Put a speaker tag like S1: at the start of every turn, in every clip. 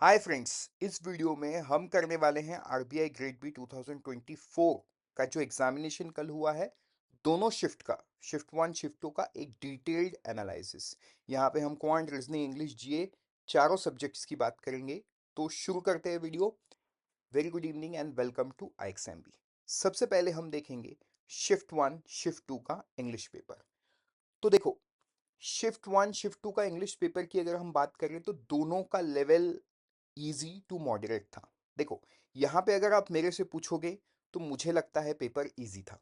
S1: Hi friends, इस video में हम करने वाले हैं आरबीआई ग्रेड बी 2024 का जो एग्जामिनेशन कल हुआ है। दोनों शिफ्ट वन शिफ्ट टू का एक डिटेल्ड एनालिसिस। यहाँ पे हम क्वांट, रीजनिंग, इंग्लिश, जीए चारों सब्जेक्ट्स की बात करेंगे। तो शुरू करते हैं video. Very good evening and welcome to IXMB. सबसे पहले हम देखेंगे शिफ्ट वन शिफ्ट टू का इंग्लिश पेपर। तो देखो, शिफ्ट वन शिफ्ट टू का इंग्लिश पेपर की अगर हम बात करें तो दोनों का लेवल इजी टू मॉडरेट था। देखो, यहां पे अगर आप मेरे से पूछोगे तो मुझे लगता है पेपर इजी था,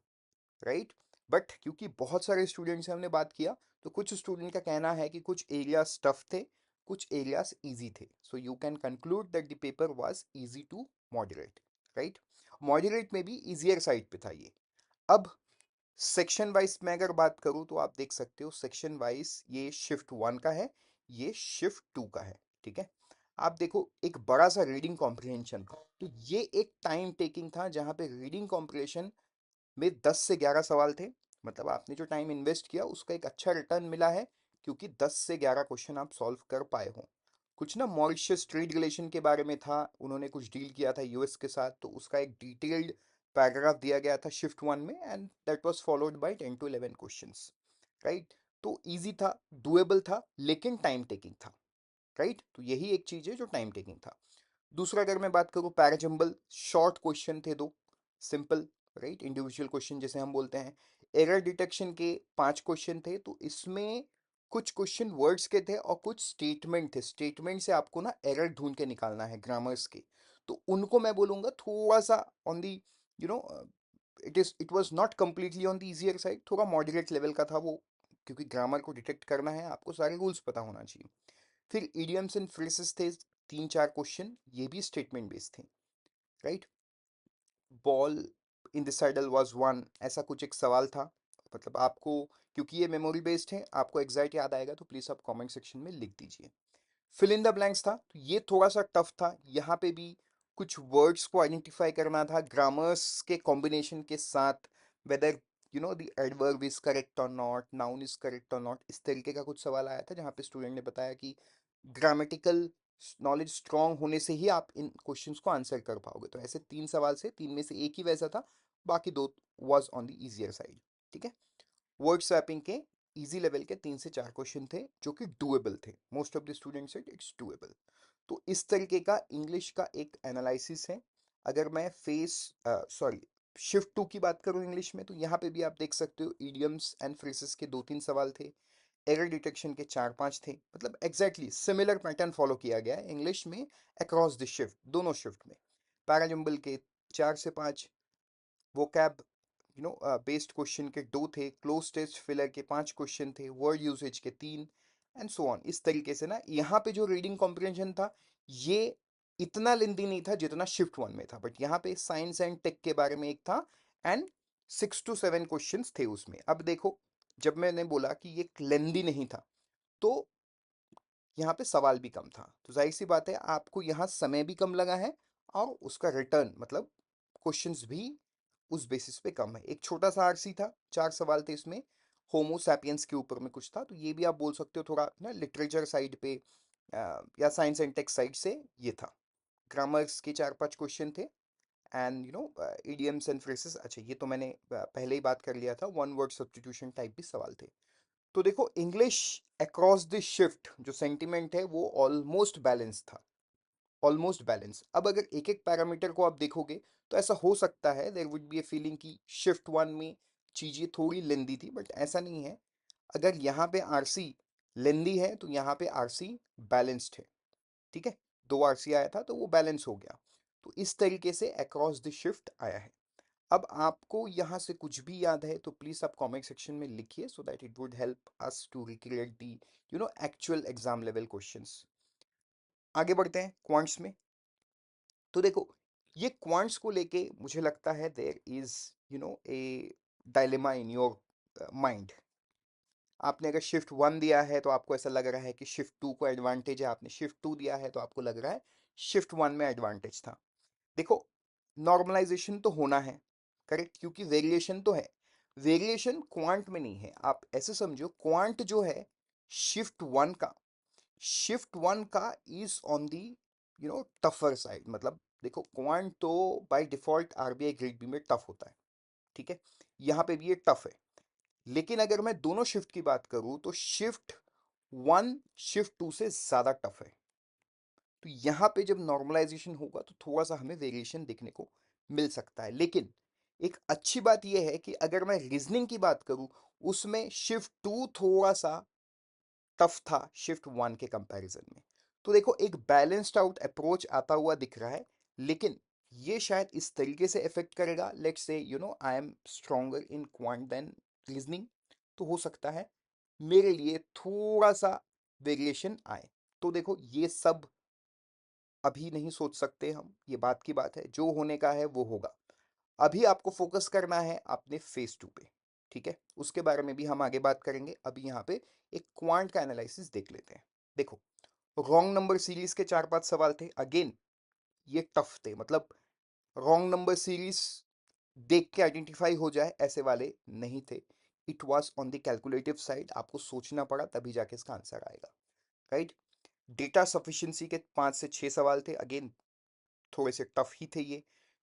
S1: राइट। बट क्योंकि बहुत सारे स्टूडेंट से हमने बात किया, तो कुछ स्टूडेंट का कहना है कि कुछ एरियाज टफ थे, कुछ एरियाज इजी थे। So you can conclude that the paper was easy to moderate, right. Moderate में भी इजियर साइड पे था ये। अब सेक्शन वाइज में अगर बात करूं तो आप देख सकते हो, सेक्शन वाइज ये शिफ्ट वन का है, ये शिफ्ट टू का है। ठीक है, आप देखो, एक बड़ा सा रीडिंग कॉम्प्रिहेंशन। तो ये एक टाइम टेकिंग था जहां पे रीडिंग कॉम्प्रिहेंशन में 10 से 11 सवाल थे। मतलब आपने जो टाइम इन्वेस्ट किया उसका एक अच्छा रिटर्न मिला है, क्योंकि 10 से 11 क्वेश्चन आप सॉल्व कर पाए हो। कुछ ना मॉरिशस ट्रेड रिलेशन के बारे में था, उन्होंने कुछ डील किया था यूएस के साथ, तो उसका एक डिटेल्ड पैराग्राफ दिया गया था शिफ्ट वन में, and that was followed by 10 to 11 questions, right. तो इजी था, डुएबल था, लेकिन टाइम टेकिंग था, राइट। तो यही एक चीज है जो टाइम टेकिंग था। दूसरा अगर मैं बात करूं, पैराजंबल शॉर्ट क्वेश्चन थे दो, सिंपल, राइट, इंडिविजुअल क्वेश्चन जैसे हम बोलते हैं। एरर डिटेक्शन के 5 क्वेश्चन थे, तो इसमें कुछ क्वेश्चन वर्ड्स के थे और कुछ स्टेटमेंट थे। स्टेटमेंट से आपको ना एरर ढूंढ के निकालना है ग्रामर्स के। तो उनको मैं बोलूंगा थोड़ा सा on the, you know it was not completely on the easier side, थोड़ा मॉडरेट लेवल का था वो। क्योंकि ग्रामर को डिटेक्ट करना है, आपको सारे रूल्स पता होना चाहिए। फिर इडियम्स एंड फ्रेजेस थे 3-4 क्वेश्चन, ये भी स्टेटमेंट बेस्ड थे, right. Ball in the saddle was one, ऐसा कुछ एक सवाल था। मतलब आपको, क्योंकि ये मेमोरी बेस्ड है, आपको एग्जैक्ट याद आएगा तो प्लीज आप कमेंट सेक्शन में लिख दीजिए। फिल इन द ब्लैंक्स था, तो ये थोड़ा सा टफ था। यहाँ पे भी कुछ वर्ड्स को आइडेंटिफाई करना था ग्रामर्स के कॉम्बिनेशन के साथ, whether the adverb is correct और नॉट, नाउन इज करेक्ट और नॉट। इस तरीके का कुछ सवाल आया था, जहाँ पे स्टूडेंट ने बताया कि ग्रामेटिकल नॉलेज स्ट्रांग होने से ही आप इन क्वेश्चंस को आंसर कर पाओगे। तो ऐसे 3 सवाल से 3 में से एक ही वैसा था, बाकी 2 was on the easier side. ठीक है, वर्ड स्वैपिंग के इजी लेवल के 3 से 4 क्वेश्चन थे जो कि डुएबल थे। Most of the students said it's doable. तो इस तरीके का इंग्लिश का एक एनालिसिस है। अगर मैं शिफ्ट टू की बात करूं इंग्लिश में, तो यहाँ पे भी आप देख सकते हो, इडियम्स एंड फ्रेजेस के 2-3 सवाल थे, एरर डिटेक्शन के 4-5 थे। मतलब एग्जैक्टली सिमिलर पैटर्न फॉलो किया गया है इंग्लिश में अक्रॉस द शिफ्ट, दोनों शिफ्ट में। पैराजंबल के 4 से 5, वोकैब बेस्ड क्वेश्चन के 2 थे, क्लोज टेस्ट फिलर के 5 क्वेश्चन थे, वर्ड यूसेज के 3, एंड सो ऑन। इस तरीके से ना यहाँ पे जो रीडिंग कॉम्प्रिहेंशन था, ये इतना लेंदी नहीं था जितना शिफ्ट वन में था। बट यहाँ पे साइंस एंड टेक के बारे में एक था, एंड 6 to 7 क्वेश्चंस थे उसमें। अब देखो, जब मैंने बोला कि ये लेंदी नहीं था, तो यहाँ पे सवाल भी कम था, तो जाहिर सी बात है आपको यहाँ समय भी कम लगा है, और उसका रिटर्न मतलब क्वेश्चंस भी उस बेसिस पे कम है। एक छोटा सा आरसी था, 4 सवाल थे इसमें, होमो सैपियंस के ऊपर में कुछ था। तो ये भी आप बोल सकते हो थोड़ा ना लिटरेचर साइड पे, या साइंस एंड टेक्स्ट साइड से ये था। ग्रामर्स के 4-5 क्वेश्चन थे, एंड इडियम्स एंड फ्रेसेस, अच्छा ये तो मैंने पहले ही बात कर लिया था, वन वर्ड सब्स्टिट्यूशन टाइप भी सवाल थे। तो देखो, इंग्लिश अक्रॉस द शिफ्ट जो सेंटिमेंट है वो ऑलमोस्ट बैलेंस था, ऑलमोस्ट बैलेंस। अब अगर एक एक पैरामीटर को आप देखोगे, तो ऐसा हो सकता है there would be a feeling कि शिफ्ट वन में चीजें थोड़ी लेंदी थी, बट ऐसा नहीं है। अगर यहाँ पे आरसी लेंदी है, तो यहाँ पे आरसी बैलेंस्ड है। ठीक है, 2 आरसी आया था तो वो बैलेंस हो गया। तो इस तरीके से अक्रॉस द शिफ्ट आया है। अब आपको यहाँ से कुछ भी याद है तो प्लीज आप कमेंट सेक्शन में लिखिए, so that it would help us to recreate the actual exam level questions. आगे बढ़ते हैं क्वांट्स में। तो देखो, ये क्वांट्स को लेके मुझे लगता है there is a dilemma in your mind. आपने अगर शिफ्ट वन दिया है तो आपको ऐसा लग रहा है कि शिफ्ट टू को एडवांटेज है, आपने शिफ्ट टू दिया है तो आपको लग रहा है शिफ्ट वन में एडवांटेज था। देखो, नॉर्मलाइजेशन तो होना है, करेक्ट, क्योंकि वेरिएशन तो है। वेरिएशन क्वांट में नहीं है, आप ऐसे समझो, क्वांट जो है शिफ्ट वन का, शिफ्ट वन का is on the tougher side. मतलब देखो, क्वांट तो by default RBI grade B में टफ होता है, ठीक है, यहाँ पे भी ये टफ है। लेकिन अगर मैं दोनों शिफ्ट की बात करूं तो शिफ्ट वन शिफ्ट टू से ज्यादा टफ है। तो यहाँ पे जब नॉर्मलाइजेशन होगा तो थोड़ा सा हमें वेरिएशन देखने को मिल सकता है। लेकिन एक अच्छी बात यह है कि अगर मैं रीजनिंग की बात करूं, उसमें शिफ्ट टू थोड़ा सा टफ था शिफ्ट वन के कंपैरिजन में। तो देखो, एक बैलेंस्ड आउट अप्रोच आता हुआ दिख रहा है। लेकिन ये शायद इस तरीके से इफेक्ट करेगा, let's say I am stronger in quant than reasoning, तो हो सकता है मेरे लिए थोड़ा सा वेरिएशन आए। तो देखो, ये सब अभी नहीं सोच सकते हम, ये बात की बात है, जो होने का है वो होगा। अभी आपको फोकस करना है अपने फेज टू पे, ठीक है, उसके बारे में भी हम आगे बात करेंगे। अभी यहाँ पे एक क्वांट का एनालिसिस देख लेते हैं। देखो, रॉन्ग नंबर सीरीज के 4-5 सवाल थे। अगेन, ये टफ थे, मतलब रॉन्ग नंबर सीरीज देख के आइडेंटिफाई हो जाए ऐसे वाले नहीं थे। It was on the calculative side, आपको सोचना पड़ा तभी जाके इसका आंसर आएगा, राइट। डेटा सफिशिएंसी के 5 से 6 सवाल थे। अगेन, थोड़े से टफ ही थे ये।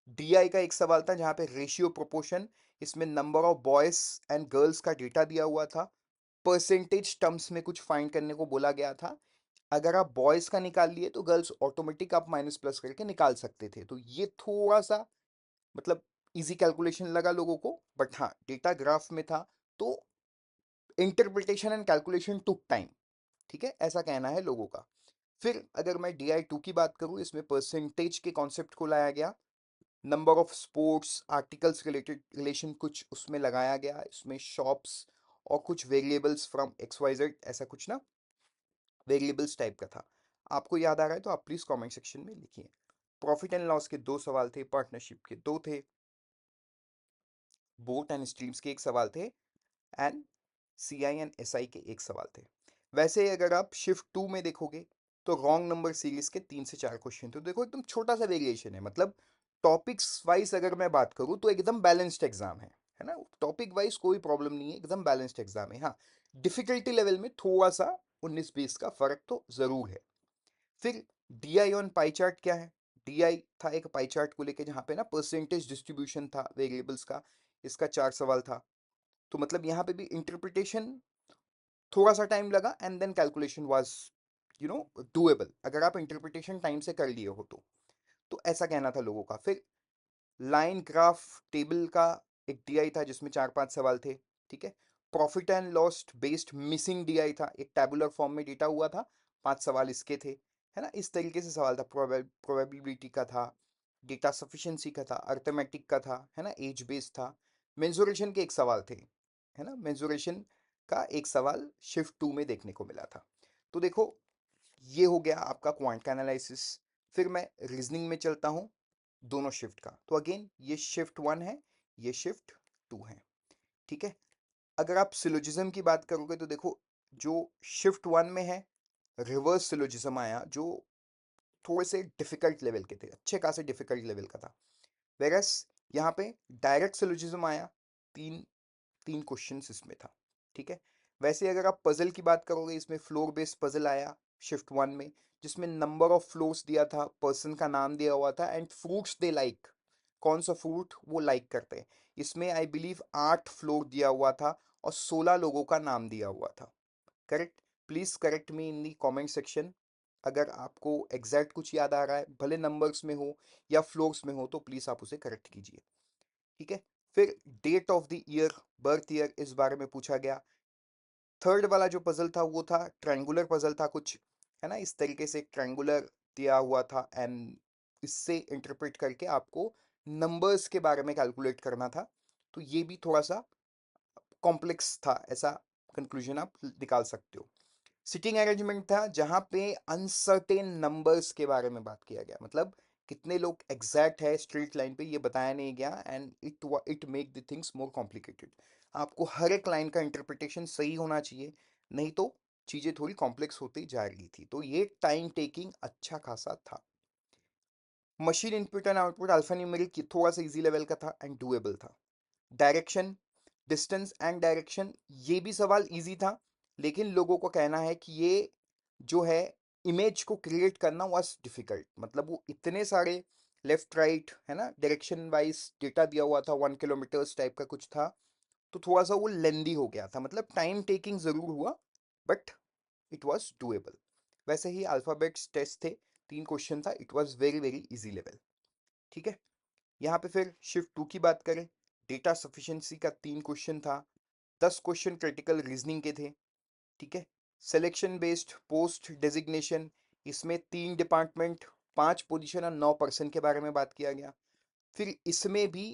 S1: डीआई का एक सवाल था जहां पे रेशियो प्रोपोर्शन, इसमें number of boys and girls का डेटा दिया हुआ था, परसेंटेज टर्म्स में कुछ फाइंड करने को बोला गया था। अगर आप बॉयज का निकाल लिए तो गर्ल्स ऑटोमेटिक आप माइनस प्लस करके निकाल सकते थे। तो ये थोड़ा सा, मतलब इजी कैलकुलेशन लगा लोगों को, बट हाँ, डेटा ग्राफ में था, तो interpretation and calculation took time, ठीक है, ऐसा कहना है लोगों का। फिर अगर मैं डी आई टू की बात करूं, इसमें परसेंटेज के कॉन्सेप्ट को लाया गया, number of sports articles related relation कुछ उसमें लगाया गया, इसमें शॉप्स और कुछ variables from x y z, ऐसा कुछ ना वेरिएबल्स टाइप का था। आपको याद आ रहा है तो आप प्लीज कमेंट सेक्शन में लिखिए। प्रॉफिट एंड लॉस के 2 सवाल थे, पार्टनरशिप के 2 थे, बोट एंड स्ट्रीम्स के 1 सवाल थे, and C I and S I के 1 सवाल थे। वैसे अगर आप शिफ्ट टू में देखोगे तो रॉन्ग नंबर सीरीज के 3 से 4 क्वेश्चन थे। तो देखो, एकदम छोटा सा वेरिएशन है। मतलब टॉपिक्स वाइज अगर मैं बात करूँ तो एकदम बैलेंस्ड एग्जाम है ना, टॉपिक वाइज कोई प्रॉब्लम नहीं है, एकदम बैलेंस्ड एग्जाम है। हाँ, डिफिकल्टी लेवल में थोड़ा सा 19-20 का फर्क तो जरूर है। फिर डीआई ऑन पाई चार्ट क्या है? डीआई था एक पाई चार्ट को लेके, जहाँ पे ना परसेंटेज डिस्ट्रीब्यूशन था वेरिएबल्स का, इसका 4 सवाल था। तो मतलब यहाँ पे भी इंटरप्रिटेशन थोड़ा सा टाइम लगा, and then calculation was doable, अगर आप इंटरप्रिटेशन टाइम से कर लिए हो तो ऐसा कहना था लोगों का। फिर लाइन ग्राफ टेबल का एक डीआई था जिसमें 4-5 सवाल थे, ठीक है। Profit and loss based missing DI था, एक टेबुलर फॉर्म में डेटा हुआ था, 5 सवाल इसके थे, है ना, इस तरीके से सवाल था। प्रोबेबिलिटी का था, डेटा सफिशिएंसी का था, अर्थमेटिक का था, है ना, एज बेस्ड था, मेंसुरेशन के 1 सवाल थे, है ना, मेंसुरेशन का 1 सवाल शिफ्ट टू में देखने को मिला था। तो देखो, ये हो गया आपका क्वांट का एनालिसिस। फिर मैं रीजनिंग में चलता हूँ दोनों शिफ्ट का। तो अगेन, ये शिफ्ट वन है, ये शिफ्ट टू है, ठीक है। अगर आप सिलोजिज्म की बात करोगे तो देखो, जो शिफ्ट वन में है, रिवर्स सिलोजिज्म आया जो थोड़े से डिफिकल्ट लेवल के थे, अच्छे खासे डिफिकल्ट लेवल का था। वेरस यहाँ पे डायरेक्ट सिलोजिज्म आया, तीन तीन क्वेश्चंस इसमें था, ठीक है। वैसे अगर आप पजल की बात करोगे, इसमें फ्लोर बेस्ड पजल आया शिफ्ट वन में, जिसमें नंबर ऑफ फ्लोर्स दिया था, पर्सन का नाम दिया हुआ था, एंड फ्रूट्स दे लाइक, कौन सा फ्रूट वो लाइक करते हैं। इसमें आई बिलीव 8 फ्लोर दिया हुआ था और 16 लोगों का नाम दिया हुआ था। Correct? Please correct me in the comment section अगर आपको एग्जैक्ट कुछ याद आ रहा है, भले नंबर्स में हो या फ्लोर्स में हो, तो प्लीज आप उसे करेक्ट कीजिए, ठीक है। फिर date of the year, birth year, इस बारे में पूछा गया। थर्ड वाला जो पजल था वो था ट्रायंगुलर पजल था कुछ, है ना, इस तरीके से ट्रायंगुलर दिया हुआ था, एंड इससे इंटरप्रेट करके आपको नंबर्स के बारे में कैलकुलेट करना था। तो ये भी थोड़ा सा कॉम्प्लेक्स था, ऐसा कंक्लूजन आप निकाल सकते हो। सिटिंग अरेंजमेंट था जहां पे अनसर्टेन नंबर्स के बारे में बात किया गया, मतलब कितने लोग एग्जैक्ट है स्ट्रेट लाइन पे ये बताया नहीं गया, and it make the things more complicated. आपको हर एक लाइन का इंटरप्रिटेशन सही होना चाहिए, नहीं तो चीजें थोड़ी कॉम्प्लेक्स होती जा रही थी। तो ये टाइम टेकिंग अच्छा खासा था। Machine input and output alpha numeric थोड़ा सा इजी लेवल का था एंड डुएबल था। डायरेक्शन, डिस्टेंस एंड डायरेक्शन, ये भी सवाल इजी था, लेकिन लोगों को कहना है कि ये जो है इमेज को क्रिएट करना वाज डिफिकल्ट, मतलब वो इतने सारे लेफ्ट राइट है ना डायरेक्शन वाइज डेटा दिया हुआ था, 1 किलोमीटर्स टाइप का कुछ था, तो थोड़ा सा वो लेंदी हो गया था, मतलब टाइम टेकिंग जरूर हुआ, बट इट वाज डूएबल। वैसे ही अल्फाबेट्स टेस्ट थे, 3 क्वेश्चन था, it was very very easy level. ठीक है, यहाँ पे फिर शिफ्ट 2 की बात करें, डेटा सफिशिएंसी का 3 क्वेश्चन था, 10 क्वेश्चन क्रिटिकल रीजनिंग के थे। ठीक है, सिलेक्शन बेस्ड पोस्ट डेजिग्नेशन, इसमें 3 डिपार्टमेंट, 5 पोजीशन और 9 पर्सन के बारे में बात किया गया। फिर इसमें भी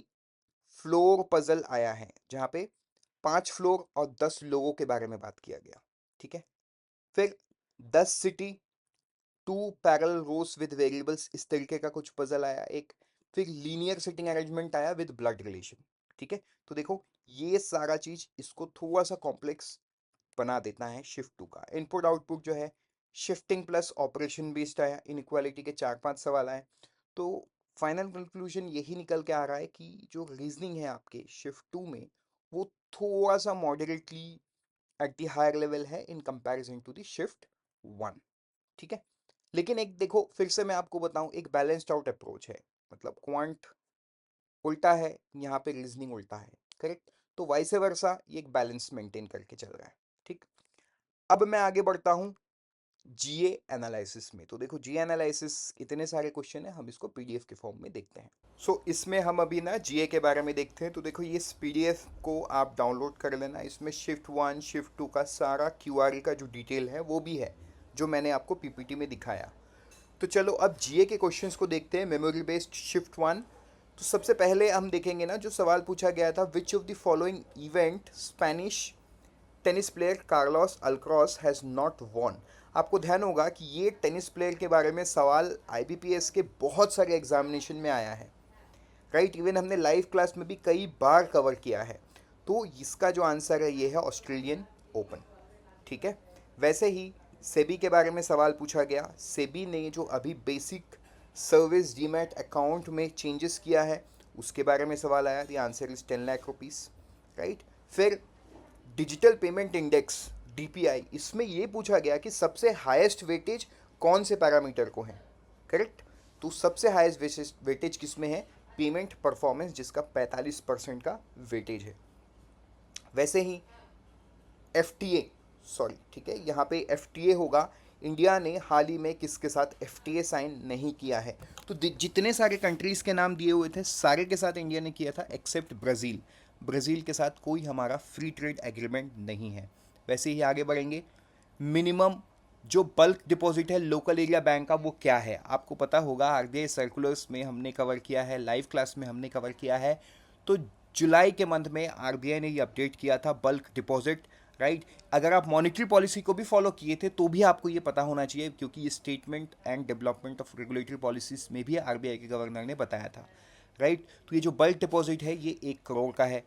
S1: फ्लोर पजल आया है, जहाँ पे 5 फ्लोर और 10 लोगों के बारे में बात किया गया। ठीक है, फिर 10 city, 2 parallel rose with variables, इस तरीके का कुछ पजल आया एक। फिर लीनियर सिटिंग अरेंजमेंट आया विद ब्लड रिलेशन। ठीक है, तो देखो ये सारा चीज इसको थोड़ा सा कॉम्प्लेक्स बना देता है शिफ्ट 2 का। इनपुट आउटपुट जो है शिफ्टिंग प्लस ऑपरेशन बेस्ड आया, इनइक्वालिटी के 4-5 सवाल आए। तो फाइनल कंक्लूजन यही निकल के आ रहा है कि जो रीजनिंग है आपके शिफ्ट 2 में, वो थोड़ा सा moderately at the higher level है in comparison to the shift 1। ठीक है, लेकिन एक देखो फिर से मैं आपको बताऊं, एक बैलेंस्ड आउट अप्रोच है, मतलब क्वांट उल्टा है, यहाँ पे रीजनिंग उल्टा है, करेक्ट। तो वाइस वर्सा ये एक बैलेंस मेंटेन करके चल रहा है। ठीक, अब मैं आगे बढ़ता हूँ जीए एनालिसिस में। तो देखो जीए एनालिसिस इतने सारे क्वेश्चन है, हम इसको पीडीएफ के फॉर्म में देखते हैं। सो इसमें हम अभी ना जीए के बारे में देखते हैं। तो देखो ये पीडीएफ को आप डाउनलोड कर लेना, इसमें शिफ्ट 1 शिफ्ट 2 का सारा क्यूआरए का जो डिटेल है वो भी है, जो मैंने आपको पीपीटी में दिखाया। तो चलो अब जीए के क्वेश्चंस को देखते हैं, मेमोरी बेस्ड शिफ्ट 1। तो सबसे पहले हम देखेंगे ना, जो सवाल पूछा गया था, which of the following event Spanish tennis player Carlos Alcaraz has not won. आपको ध्यान होगा कि ये टेनिस प्लेयर के बारे में सवाल आईबीपीएस के बहुत सारे एग्जामिनेशन में आया है, राइट। इवन हमने लाइव क्लास में भी कई बार कवर किया है। तो इसका जो आंसर है ये है ऑस्ट्रेलियन ओपन। ठीक है, वैसे ही सेबी के बारे में सवाल पूछा गया, सेबी ने जो अभी बेसिक सर्विस डीमैट अकाउंट में चेंजेस किया है उसके बारे में सवाल आया, the answer is 10 lakh rupees, right. फिर डिजिटल पेमेंट इंडेक्स डीपीआई, इसमें ये पूछा गया कि सबसे हाईएस्ट वेटेज कौन से पैरामीटर को है, करेक्ट। तो सबसे हाईएस्ट वेटेज किस में है, पेमेंट परफॉर्मेंस, जिसका 45% का वेटेज है। वैसे ही एफटीए, सॉरी ठीक है, यहाँ पे एफटीए होगा, इंडिया ने हाल ही में किसके साथ एफटीए साइन नहीं किया है। तो जितने सारे कंट्रीज़ के नाम दिए हुए थे सारे के साथ इंडिया ने किया था एक्सेप्ट ब्राज़ील। ब्राज़ील के साथ कोई हमारा फ्री ट्रेड एग्रीमेंट नहीं है। वैसे ही आगे बढ़ेंगे, मिनिमम जो बल्क डिपॉजिट है लोकल एरिया बैंक का वो क्या है, आपको पता होगा, आरबीआई सर्कुलर्स में हमने कवर किया है, लाइव क्लास में हमने कवर किया है। तो जुलाई के मंथ में आरबीआई ने ये अपडेट किया था बल्क डिपॉजिट, राइट। अगर आप मॉनेटरी पॉलिसी को भी फॉलो किए थे तो भी आपको ये पता होना चाहिए, क्योंकि ये statement and development of regulatory policies में भी आरबीआई के गवर्नर ने बताया था, राइट। तो ये जो बल्क डिपॉजिट है ये 1 करोड़ का है।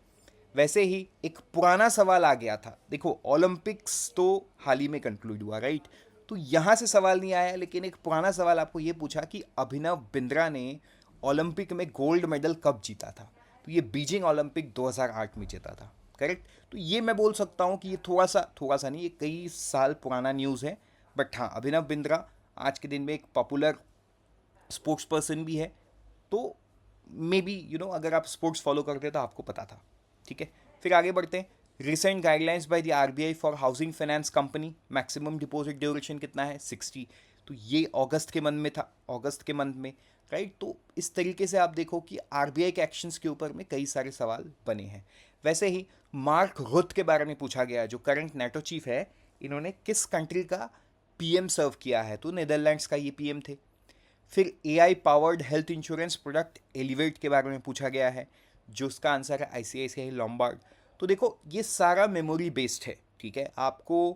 S1: वैसे ही एक पुराना सवाल आ गया था, देखो ओलंपिक्स तो हाल ही में कंक्लूड हुआ, राइट। तो यहाँ से सवाल नहीं आया, लेकिन एक पुराना सवाल आपको ये पूछा कि अभिनव बिंद्रा ने ओलंपिक में गोल्ड मेडल कब जीता था। तो ये बीजिंग ओलंपिक 2008 में जीता था, करेक्ट। तो ये मैं बोल सकता हूँ कि ये थोड़ा सा नहीं, ये कई साल पुराना न्यूज़ है। बट हाँ, अभिनव बिंद्रा आज के दिन में एक पॉपुलर स्पोर्ट्स पर्सन भी है। तो मे बी अगर आप स्पोर्ट्स फॉलो करते हैं तो आपको पता था। ठीक है, फिर आगे बढ़ते हैं। Recent guidelines by the RBI for housing finance company, maximum deposit duration कितना है, 60। तो ये अगस्त के मंथ में था, अगस्त के मंथ में, राइट। तो इस तरीके से आप देखो कि आरबीआई के एक्शंस के ऊपर में कई सारे सवाल बने हैं। वैसे ही मार्क रुट के बारे में पूछा गया, जो करंट नेटो चीफ है, इन्होंने किस कंट्री का पीएम सर्व किया है, तो नीदरलैंड्स का ये पीएम थे। फिर AI powered health insurance product elevate के बारे में पूछा गया है, जो उसका आंसर है आईसीआईसीआई लॉम्बार्ड। तो देखो ये सारा मेमोरी बेस्ड है, ठीक है। आपको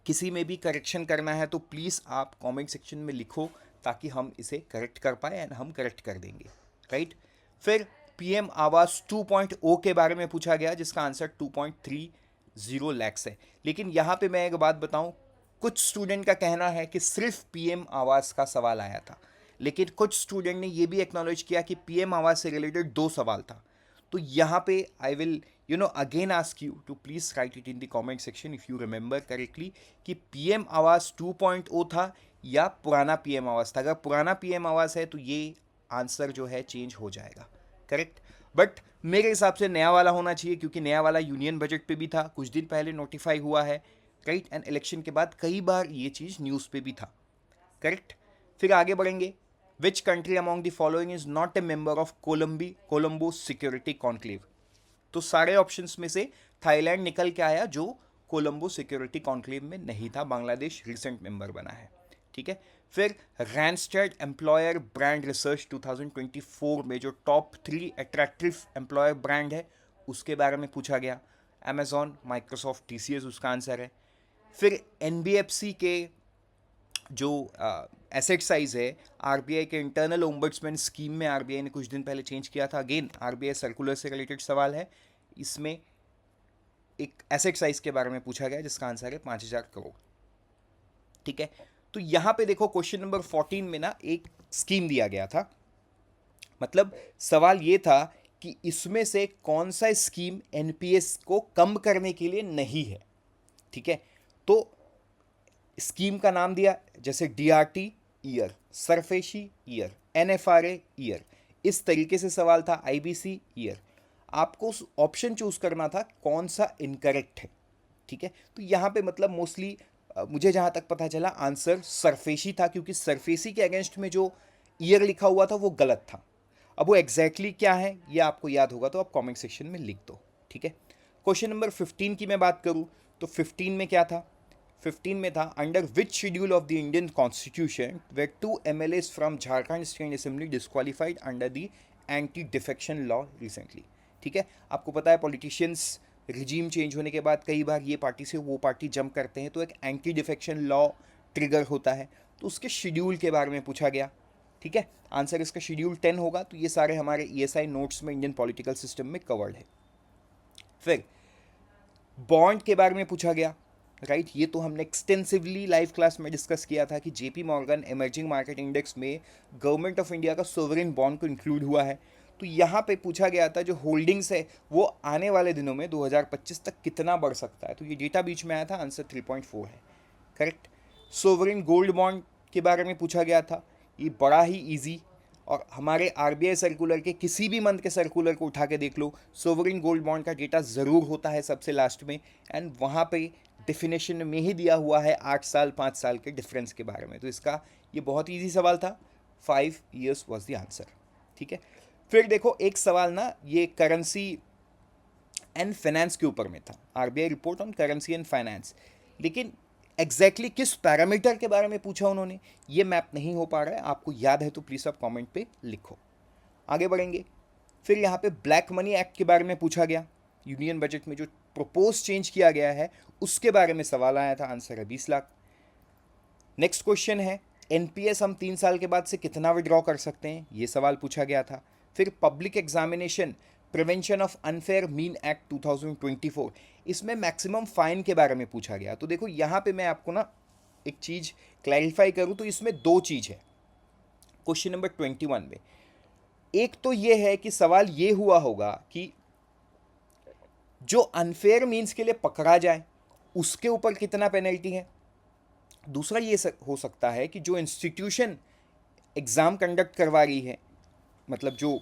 S1: किसी में भी करेक्शन करना है तो प्लीज़ आप कमेंट सेक्शन में लिखो, ताकि हम इसे करेक्ट कर पाए एंड हम करेक्ट कर देंगे, राइट। फिर पीएम आवास 2.0 के बारे में पूछा गया, जिसका आंसर 2.30 लैक्स है। लेकिन यहाँ पे मैं एक बात बताऊँ, कुछ स्टूडेंट का कहना है कि सिर्फ पीएम आवास का सवाल आया था, लेकिन कुछ स्टूडेंट ने ये भी एक्नॉलेज किया कि पीएम आवास से रिलेटेड 2 सवाल था। तो यहाँ पे I will again ask you to please write it in the comment section if you remember correctly कि पीएम आवास 2.0 था या पुराना पीएम आवास था। अगर पुराना पीएम आवास है तो ये आंसर जो है चेंज हो जाएगा, करेक्ट। बट मेरे हिसाब से नया वाला होना चाहिए, क्योंकि नया वाला यूनियन बजट पे भी था, कुछ दिन पहले नोटिफाई हुआ है, राइट। एंड इलेक्शन के बाद कई बार ये चीज़ न्यूज़ पे भी था, करेक्ट। फिर आगे बढ़ेंगे। Which country among the following is not a member of Colombo security conclave. तो सारे ऑप्शंस में से थाईलैंड निकल के आया, जो कोलंबो सिक्योरिटी कॉन्क्लेव में नहीं था। बांग्लादेश रिसेंट मेंबर बना है, ठीक है। फिर रैंडस्टेड एम्प्लॉयर ब्रांड रिसर्च 2024 में जो टॉप 3 अट्रैक्टिव एम्प्लॉयर ब्रांड है उसके बारे में पूछा गया। अमेजॉन, माइक्रोसॉफ्ट, टीसीएस उसका आंसर है। फिर एनबीएफसी के जो एसेट साइज है, आरबीआई के इंटरनल ओम्बड्समैन स्कीम में आरबीआई ने कुछ दिन पहले चेंज किया था। अगेन आरबीआई सर्कुलर से रिलेटेड सवाल है, इसमें एक एसेट साइज के बारे में पूछा गया जिसका आंसर है 5,000 करोड़, ठीक है। तो यहां पे देखो क्वेश्चन नंबर 14 में ना एक स्कीम दिया गया था, मतलब सवाल ये था कि इसमें से कौन सा स्कीम एनपीएस को कम करने के लिए नहीं है, ठीक है। तो स्कीम का नाम दिया, जैसे DRT year, SARFAESI year, NFRA year, इस तरीके से सवाल था, आईबीसी ईयर। आपको ऑप्शन चूज करना था कौन सा इनकरेक्ट है, ठीक है। तो यहाँ पे मतलब मोस्टली मुझे जहाँ तक पता चला आंसर सरफेसी था, क्योंकि सरफेसी के अगेंस्ट में जो ईयर लिखा हुआ था वो गलत था। अब वो एग्जैक्टली क्या है ये आपको याद होगा तो आप कमेंट सेक्शन में लिख दो, ठीक है। क्वेश्चन नंबर 15 की मैं बात करूँ तो 15 में क्या था, 15 में था under which schedule of the Indian constitution where 2 MLAs from Jharkhand state assembly disqualified under the anti defection law recently, ठीक है। आपको पता है पॉलिटिशियंस रिजीम चेंज होने के बाद कई बार ये पार्टी से वो पार्टी जंप करते हैं, तो एक एंटी डिफेक्शन लॉ ट्रिगर होता है, तो उसके शेड्यूल के बारे में पूछा गया, ठीक है। आंसर इसका शेड्यूल 10 होगा। तो ये सारे हमारे ईएसआई नोट्स में इंडियन पॉलिटिकल सिस्टम में कवर्ड है। फिर बॉन्ड के बारे में पूछा गया, राइट। ये तो हमने एक्सटेंसिवली लाइव क्लास में डिस्कस किया था कि JP Morgan emerging market index में गवर्नमेंट ऑफ इंडिया का सोवरेन बॉन्ड को इंक्लूड हुआ है। तो यहाँ पे पूछा गया था जो होल्डिंग्स है वो आने वाले दिनों में 2025 तक कितना बढ़ सकता है, तो ये डेटा बीच में आया था, आंसर 3.4 है, करेक्ट। सोवरेन गोल्ड बॉन्ड के बारे में पूछा गया था, ये बड़ा ही इजी, और हमारे आरबीआई सर्कुलर के किसी भी मंथ के सर्कुलर को उठा के देख लो, सोवरेन गोल्ड बॉन्ड का डेटा ज़रूर होता है सबसे लास्ट में, एंड वहाँ पे डेफिनेशन में ही दिया हुआ है 8 साल 5 साल के डिफरेंस के बारे में। तो इसका ये बहुत ईजी सवाल था, 5 years वॉज द आंसर, ठीक है। फिर देखो एक सवाल ना ये करेंसी एंड फाइनेंस के ऊपर में था, RBI report on currency and finance, लेकिन एग्जैक्टली किस पैरामीटर के बारे में पूछा उन्होंने ये मैप नहीं हो पा रहा है। आपको याद है तो प्लीज़ आप कमेंट पे लिखो। आगे बढ़ेंगे। फिर यहाँ पे ब्लैक मनी एक्ट के बारे में पूछा गया, यूनियन बजट में जो प्रपोज चेंज किया गया है उसके बारे में सवाल आया था, आंसर है 20 लाख। नेक्स्ट क्वेश्चन है एनपीएस हम 3 साल के बाद से कितना विड्रॉ कर सकते हैं, ये सवाल पूछा गया था। फिर public examination prevention of unfair mean act 2024, इसमें मैक्सिमम फाइन के बारे में पूछा गया। तो देखो यहाँ पे मैं आपको ना एक चीज़ क्लैरिफाई करूँ तो इसमें दो चीज़ है क्वेश्चन नंबर 21 में। एक तो ये है कि सवाल ये हुआ होगा कि जो अनफेयर मीन्स के लिए पकड़ा जाए उसके ऊपर कितना पेनल्टी है। दूसरा ये हो सकता है कि जो इंस्टीट्यूशन एग्ज़ाम कंडक्ट करवा रही है, मतलब जो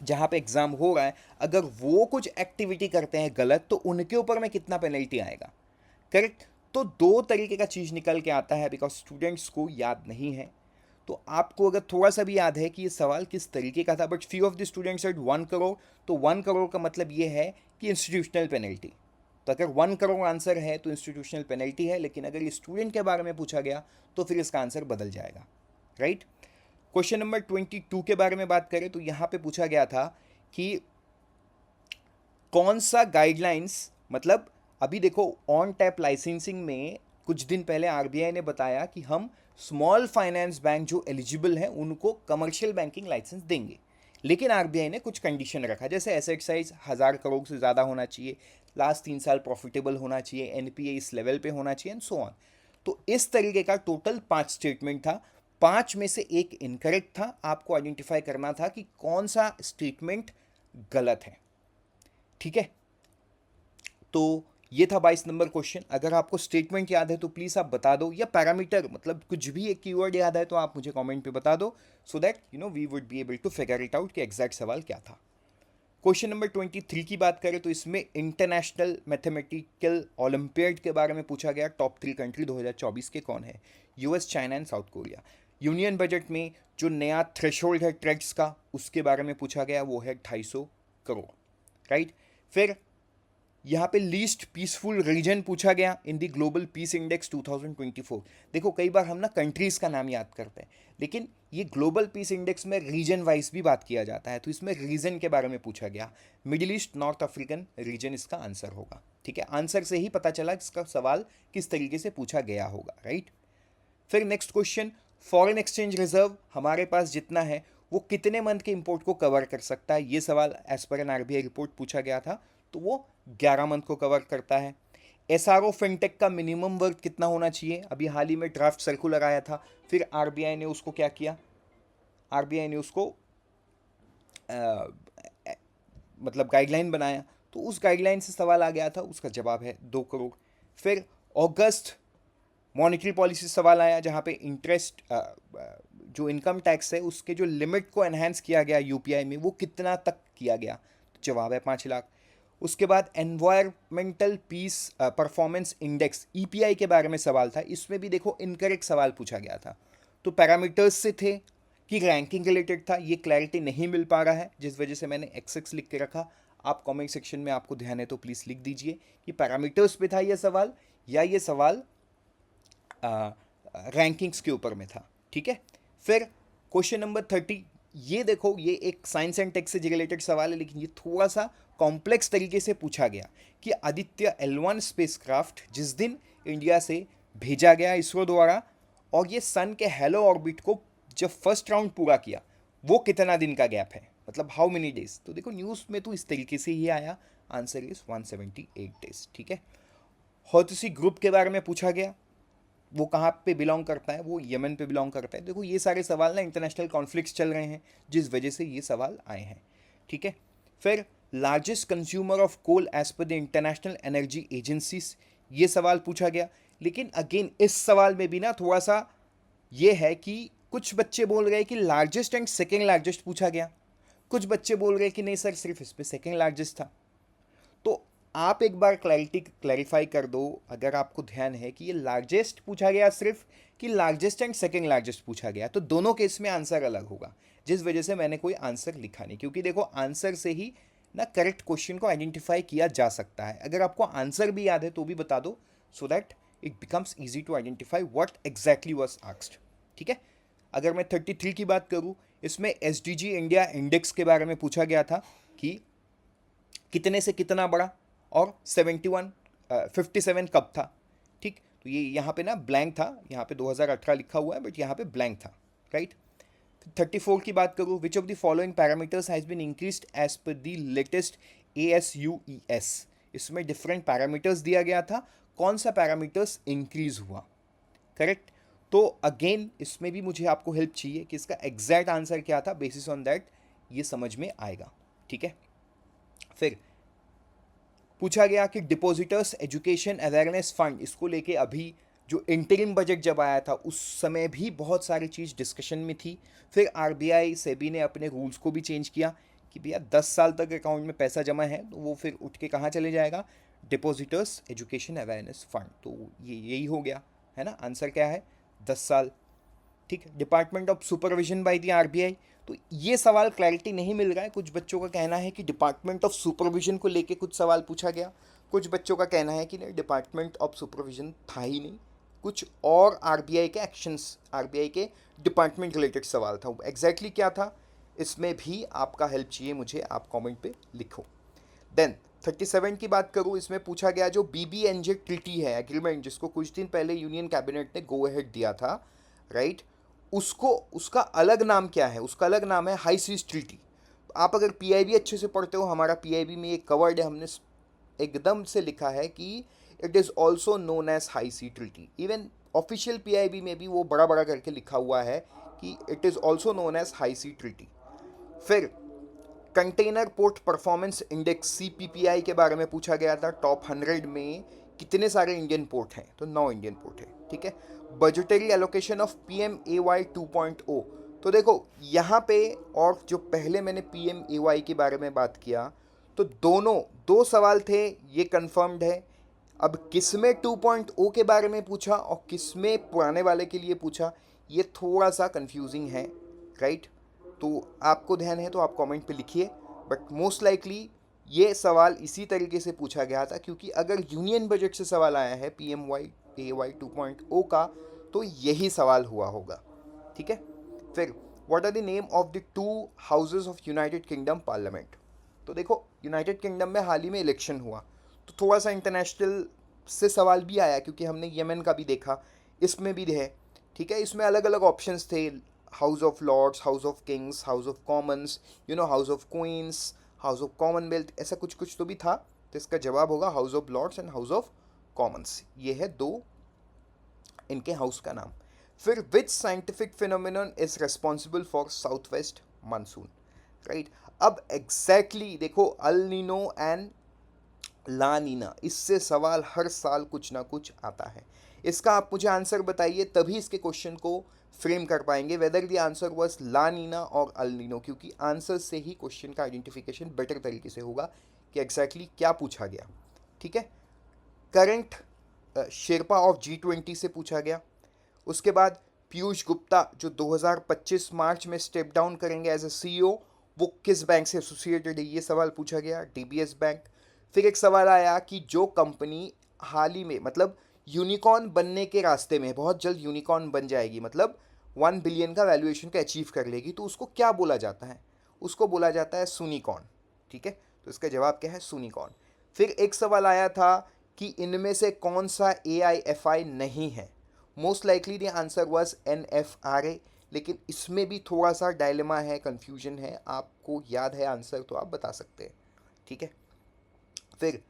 S1: जहाँ पे एग्ज़ाम हो रहा है, अगर वो कुछ एक्टिविटी करते हैं गलत तो उनके ऊपर में कितना पेनल्टी आएगा, करेक्ट। तो दो तरीके का चीज़ निकल के आता है, बिकॉज स्टूडेंट्स को याद नहीं है। तो आपको अगर थोड़ा सा भी याद है कि ये सवाल किस तरीके का था, but few of the students said 1 crore, तो 1 करोड़ का मतलब ये है कि इंस्टीट्यूशनल पेनल्टी। तो अगर 1 करोड़ आंसर है तो इंस्टीट्यूशनल पेनल्टी है, लेकिन अगर ये स्टूडेंट के बारे में पूछा गया तो फिर इसका आंसर बदल जाएगा, राइट। क्वेश्चन नंबर 22 के बारे में बात करें तो यहाँ पे पूछा गया था कि कौन सा गाइडलाइंस, मतलब अभी देखो ऑन टैप लाइसेंसिंग में कुछ दिन पहले आरबीआई ने बताया कि हम स्मॉल फाइनेंस बैंक जो एलिजिबल हैं उनको कमर्शियल बैंकिंग लाइसेंस देंगे, लेकिन आरबीआई ने कुछ कंडीशन रखा, जैसे एसेट साइज 1000 करोड़ से ज़्यादा होना चाहिए, लास्ट 3 साल प्रॉफिटेबल होना चाहिए, एनपीए इस लेवल पे होना चाहिए एंड सो ऑन। तो इस तरीके का टोटल 5 स्टेटमेंट था, 5 में से एक इनकरेक्ट था। आपको आइडेंटिफाई करना था कि कौन सा स्टेटमेंट गलत है। ठीक है, तो ये था 22 नंबर क्वेश्चन। अगर आपको स्टेटमेंट याद है तो प्लीज़ आप बता दो, या पैरामीटर मतलब कुछ भी एक कीवर्ड याद है तो आप मुझे कमेंट पे बता दो, so that we would be able to figure it out कि एग्जैक्ट सवाल क्या था। क्वेश्चन नंबर 23 की बात करें तो इसमें इंटरनेशनल मैथमेटिकल ओलंपियाड के बारे में पूछा गया। टॉप 3 कंट्री 2024 के कौन है? US, China and south Korea. Union budget में जो नया थ्रेशोल्ड है ट्रेड्स का, उसके बारे में पूछा गया, वो है 250 करोड़। राइट। फिर यहाँ पे लीस्ट पीसफुल रीजन पूछा गया in the global peace index 2024। देखो कई बार हम ना कंट्रीज का नाम याद करते हैं, लेकिन ये ग्लोबल पीस इंडेक्स में रीजन वाइज भी बात किया जाता है, तो इसमें रीजन के बारे में पूछा गया। Middle east, north African region इसका आंसर होगा। ठीक है, आंसर से ही पता चला इसका सवाल किस तरीके से पूछा गया होगा। राइट। फिर next question, foreign exchange reserve हमारे पास जितना है वो कितने मंथ के इंपोर्ट को कवर कर सकता है? ये सवाल as per N RBI report पूछा गया था, तो वो 11 मंथ को कवर करता है। एसआरओ फिनटेक का मिनिमम वर्थ कितना होना चाहिए? अभी हाल ही में ड्राफ्ट सर्कुलर आया था, फिर आरबीआई ने उसको क्या किया, आरबीआई ने उसको मतलब गाइडलाइन बनाया, तो उस गाइडलाइन से सवाल आ गया था, उसका जवाब है 2 करोड़। फिर अगस्त मॉनेटरी पॉलिसी सवाल आया, जहाँ पे इंटरेस्ट जो इनकम टैक्स है उसके जो लिमिट को एनहांस किया गया यूपीआई में, वो कितना तक किया गया? तो जवाब है 5 लाख। उसके बाद environmental peace performance index EPI के बारे में सवाल था, इसमें भी देखो इनकरेक्ट सवाल पूछा गया था। तो पैरामीटर्स से थे कि रैंकिंग रिलेटेड था, ये क्लैरिटी नहीं मिल पा रहा है, जिस वजह से मैंने एक्स लिख के रखा। आप कमेंट सेक्शन में आपको ध्यान है तो प्लीज़ लिख दीजिए कि पैरामीटर्स पे था ये सवाल या ये सवाल रैंकिंग्स के ऊपर में था। ठीक है। फिर क्वेश्चन नंबर 30, ये देखो ये एक साइंस एंड टेक से रिलेटेड सवाल है, लेकिन ये थोड़ा सा कॉम्प्लेक्स तरीके से पूछा गया कि आदित्य L1 स्पेसक्राफ्ट जिस दिन इंडिया से भेजा गया इसरो द्वारा, और ये सन के हेलो ऑर्बिट को जब फर्स्ट राउंड पूरा किया, वो कितना दिन का गैप है, मतलब हाउ मेनी डेज? तो देखो न्यूज़ में तो इस तरीके से ही आया, आंसर इज 178 डेज। ठीक है। हौतसी ग्रुप के बारे में पूछा गया, वो कहाँ पे बिलोंग करता है? वो यमन पे बिलोंग करता है। देखो ये सारे सवाल ना इंटरनेशनल कॉन्फ्लिक्ट्स चल रहे हैं, जिस वजह से ये सवाल आए हैं। ठीक है। फिर largest consumer of coal as per the international energy agencies, ये सवाल पूछा गया, लेकिन अगेन इस सवाल में भी ना थोड़ा सा ये है कि कुछ बच्चे बोल रहे हैं कि लार्जेस्ट एंड सेकेंड लार्जेस्ट पूछा गया, कुछ बच्चे बोल रहे हैं कि नहीं सर सिर्फ इस पर सेकेंड लार्जेस्ट था। तो आप एक बार क्लैरिफाई कर दो, अगर आपको ध्यान है कि ये लार्जेस्ट पूछा गया सिर्फ कि लार्जेस्ट एंड सेकेंड लार्जेस्ट पूछा गया, तो दोनों केस में आंसर अलग होगा, जिस वजह से मैंने कोई आंसर लिखा नहीं, क्योंकि देखो आंसर से ही ना करेक्ट क्वेश्चन को आइडेंटिफाई किया जा सकता है। अगर आपको आंसर भी याद है तो भी बता दो, so that it becomes easy to identify what exactly was asked. ठीक है। अगर मैं 33 की बात करूँ, इसमें एसडीजी इंडिया इंडेक्स के बारे में पूछा गया था कि कितने से कितना बड़ा, और 57 कब था। ठीक, तो ये यहाँ पे ना ब्लैंक था, यहाँ पे 2018 लिखा हुआ है बट यहाँ पे ब्लैंक था। राइट। 34 की बात करूँ, which of the following parameters has been increased as per the latest ASUES, इसमें डिफरेंट पैरामीटर्स दिया गया था, कौन सा पैरामीटर्स इंक्रीज हुआ? करेक्ट। तो अगेन इसमें भी मुझे आपको हेल्प चाहिए कि इसका एग्जैक्ट आंसर क्या था, बेसिस ऑन दैट ये समझ में आएगा। ठीक है। फिर पूछा गया कि डिपॉजिटर्स एजुकेशन अवेयरनेस फंड, इसको लेके अभी जो इंटरिम बजट जब आया था उस समय भी बहुत सारी चीज़ डिस्कशन में थी। फिर आरबीआई सेबी ने अपने रूल्स को भी चेंज किया कि भैया 10 साल तक अकाउंट में पैसा जमा है तो वो फिर उठ के कहाँ चले जाएगा? Depositors education awareness fund. तो ये यही हो गया है ना, आंसर क्या है? 10 साल। ठीक है। Department of supervision by the RBI, तो ये सवाल क्लैरिटी नहीं मिल रहा है। कुछ बच्चों का कहना है कि डिपार्टमेंट ऑफ सुपरविजन को लेके कुछ सवाल पूछा गया, कुछ बच्चों का कहना है कि नहीं डिपार्टमेंट ऑफ सुपरविजन था ही नहीं, कुछ और आरबीआई के एक्शंस, आरबीआई के डिपार्टमेंट रिलेटेड सवाल था। एग्जैक्टली क्या था, इसमें भी आपका हेल्प चाहिए मुझे, आप कमेंट पे लिखो। देन 37 की बात करूँ, इसमें पूछा गया जो BBNJ ट्रीटी है, एग्रीमेंट, जिसको कुछ दिन पहले यूनियन कैबिनेट ने गो अहेड दिया था, राइट, उसको उसका अलग नाम क्या है? उसका अलग नाम है हाई सीज ट्रीटी। आप अगर पीआईबी अच्छे से पढ़ते हो, हमारा पीआईबी में ये कवर्ड है, हमने एकदम से लिखा है कि it is also known as high sea treaty. Even official PIB में भी वो बड़ा बड़ा करके लिखा हुआ है कि it is also known as high sea treaty. फिर container port performance index CPPI के बारे में पूछा गया था, टॉप 100 में कितने सारे इंडियन पोर्ट हैं, तो 9 इंडियन पोर्ट है, ठीक है। Budgetary allocation of PM A Y 2.0, तो देखो यहाँ पे, और जो पहले मैंने पीएम ए वाई के बारे में बात किया, तो दोनों दो सवाल थे, ये कंफर्म्ड है। अब किसमें 2.0 के बारे में पूछा और किसमें पुराने वाले के लिए पूछा, ये थोड़ा सा कंफ्यूजिंग है, राइट। तो आपको ध्यान है तो आप कमेंट पे लिखिए, बट मोस्ट लाइकली ये सवाल इसी तरीके से पूछा गया था, क्योंकि अगर यूनियन बजट से सवाल आया है पीएम वाई ए वाई 2.0 का, तो यही सवाल हुआ होगा, ठीक है। फिर what are the name of the two houses of United Kingdom parliament, तो देखो यूनाइटेड किंगडम में हाल ही में इलेक्शन हुआ, तो थोड़ा सा इंटरनेशनल से सवाल भी आया, क्योंकि हमने येमेन का भी देखा, इसमें भी है, ठीक है। इसमें अलग अलग ऑप्शंस थे, House of Lords, House of Kings, House of Commons, House of Queens, House of Commonwealth, ऐसा कुछ कुछ तो भी था। तो इसका जवाब होगा House of Lords and House of Commons, ये है दो इनके हाउस का नाम। फिर which scientific phenomenon is responsible for south west monsoon, right. अब एग्जैक्टली देखो, El Nino and La Nina, इससे सवाल हर साल कुछ ना कुछ आता है। इसका आप मुझे आंसर बताइए, तभी इसके क्वेश्चन को फ्रेम कर पाएंगे, वेदर द आंसर वाज ला नीना और अल नीनो, क्योंकि आंसर से ही क्वेश्चन का आइडेंटिफिकेशन बेटर तरीके से होगा कि एग्जैक्टली क्या पूछा गया, ठीक है। करंट शेरपा ऑफ G20 से पूछा गया। उसके बाद पीयूष गुप्ता जो 2025 मार्च में स्टेप डाउन करेंगे एज ए सीईओ, वो किस बैंक से एसोसिएटेड है, ये सवाल पूछा गया, डीबीएस बैंक। फिर एक सवाल आया कि जो कंपनी हाल ही में, मतलब यूनिकॉर्न बनने के रास्ते में, बहुत जल्द यूनिकॉर्न बन जाएगी, मतलब 1 बिलियन का वैल्यूएशन का अचीव कर लेगी, तो उसको क्या बोला जाता है, उसको बोला जाता है सूनिकॉर्न, ठीक है। तो इसका जवाब क्या है, सूनिकॉर्न। फिर एक सवाल आया था कि इनमें से कौन सा ए आई एफ आई नहीं है, most likely the answer was NFRA, लेकिन इसमें भी थोड़ा सा डायलेमा है, कंफ्यूजन है, आपको याद है आंसर तो आप बता सकते हैं, ठीक है। फिर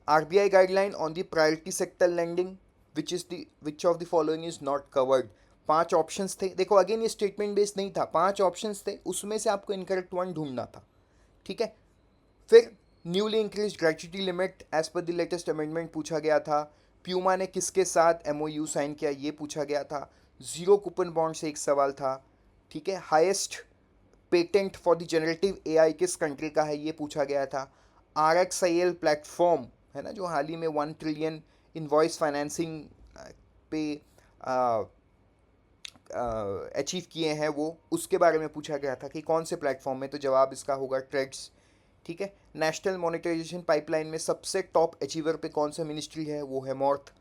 S1: RBI guideline on the priority sector lending, which of the following is not covered, 5 options थे, देखो अगेन ये स्टेटमेंट बेस्ड नहीं था, 5 ऑप्शंस थे, उसमें से आपको इनकरेक्ट वन ढूंढना था, ठीक है। फिर newly increase gratuity limit as per the latest amendment पूछा गया था। प्यूमा ने किसके साथ MOU साइन किया, ये पूछा गया था। जीरो कूपन बॉन्ड से एक सवाल था, ठीक है। Highest patent for the generative AI किस कंट्री का है, ये पूछा गया था। RxIL प्लेटफॉर्म है ना, जो हाल ही में 1 ट्रिलियन इनवॉइस फाइनेंसिंग पे अचीव किए हैं, वो उसके बारे में पूछा गया था कि कौन से प्लेटफॉर्म में, तो जवाब इसका होगा ट्रेड्स, ठीक है। नेशनल मोनेटाइजेशन पाइपलाइन में सबसे टॉप अचीवर पे कौन सा मिनिस्ट्री है, वो है मॉर्थ।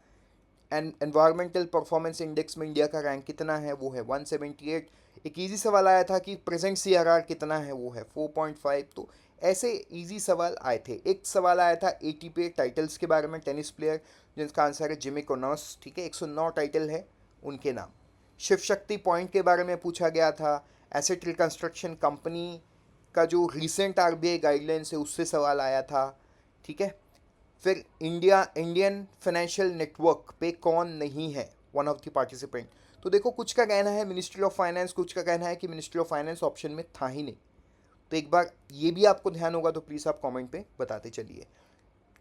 S1: एंड एनवायरमेंटल परफॉर्मेंस इंडेक्स में इंडिया का रैंक कितना है, वो है 178। एक इजी सवाल आया था कि प्रेजेंट CRR कितना है, वो है 4.5। तो ऐसे इजी सवाल आए थे। एक सवाल आया था ATP टाइटल्स के बारे में, टेनिस प्लेयर, जिसका आंसर है जिमी कोनोस, ठीक है, 109 टाइटल है उनके नाम। शिव शक्ति पॉइंट के बारे में पूछा गया था। एसेट रिकंस्ट्रक्शन कंपनी का जो रिसेंट RBI गाइडलाइंस है उससे सवाल आया था, ठीक है। फिर इंडियन फाइनेंशियल नेटवर्क पे कौन नहीं है, वन ऑफ द पार्टिसिपेंट, तो देखो कुछ का कहना है मिनिस्ट्री ऑफ फाइनेंस, कुछ का कहना है कि मिनिस्ट्री ऑफ फाइनेंस ऑप्शन में था ही नहीं। तो एक बार ये भी आपको ध्यान होगा तो प्लीज़ आप कमेंट पे बताते चलिए।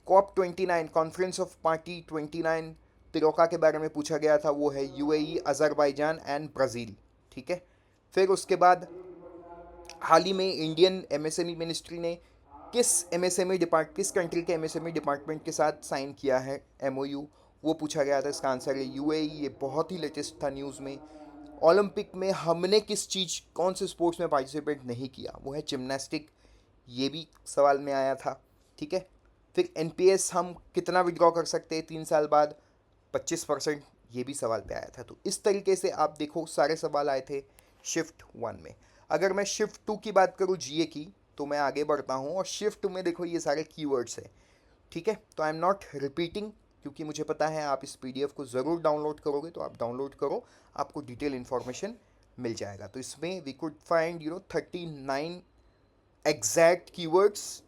S1: COP29 कॉन्फ्रेंस ऑफ पार्टी 29 तिरोका के बारे में पूछा गया था, वो है UAE, अजरबैजान एंड ब्राज़ील, ठीक है। फिर उसके बाद हाल ही में इंडियन MSME मिनिस्ट्री ने किस कंट्री के MSME डिपार्टमेंट के साथ साइन किया है MOU, वो पूछा गया था। इसका आंसर है UAE, ये बहुत ही लेटेस्ट था न्यूज़ में। ओलंपिक में हमने किस चीज़, कौन से स्पोर्ट्स में पार्टिसिपेट नहीं किया, वो है जिमनास्टिक, ये भी सवाल में आया था, ठीक है। फिर NPS हम कितना विड्रॉ कर सकते हैं 3 साल बाद, 25%, ये भी सवाल पे आया था। तो इस तरीके से आप देखो सारे सवाल आए थे शिफ्ट 1 में। अगर मैं शिफ्ट 2 की बात करूँ GA की, तो मैं आगे बढ़ता हूँ, और शिफ्ट 2 में देखो ये सारे कीवर्ड्स हैं, ठीक है। तो आई एम नॉट रिपीटिंग, क्योंकि मुझे पता है आप इस PDF को ज़रूर डाउनलोड करोगे, तो आप डाउनलोड करो, आपको डिटेल इन्फॉर्मेशन मिल जाएगा। तो इसमें we could find 39 exact keywords.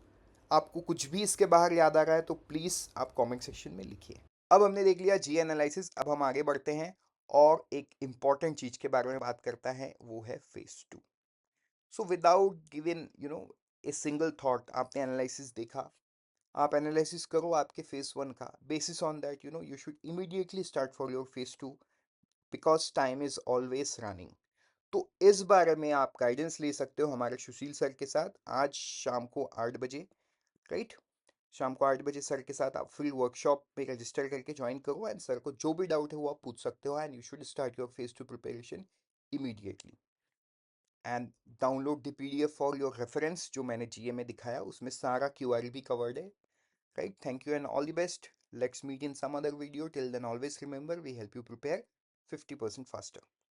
S1: आपको कुछ भी इसके बाहर याद आ रहा है तो प्लीज़ आप कमेंट सेक्शन में लिखिए। अब हमने देख लिया जी एनालिसिस, अब हम आगे बढ़ते हैं और एक इम्पॉर्टेंट चीज़ के बारे में बात करता है, वो है phase 2। So without given a single thought, आपने एनालिसिस देखा, आप एनालिसिस करो आपके फेज 1 का, basis on that you should immediately start for your phase 2, because time is always running. तो इस बारे में आप गाइडेंस ले सकते हो हमारे सुशील सर के साथ आज शाम को 8 बजे, राइट? शाम को 8 बजे सर के साथ आप फ्री वर्कशॉप में रजिस्टर करके ज्वाइन करो, एंड सर को जो भी डाउट है वो आप पूछ सकते हो, and you should start your phase 2 preparation immediately. And download the PDF for your reference, जो मैंने जीए में दिखाया उसमें सारा क्यूआर भी कवर्ड है, right? Thank you and all the best. Let's meet in some other video. Till then, always remember we help you prepare 50% faster.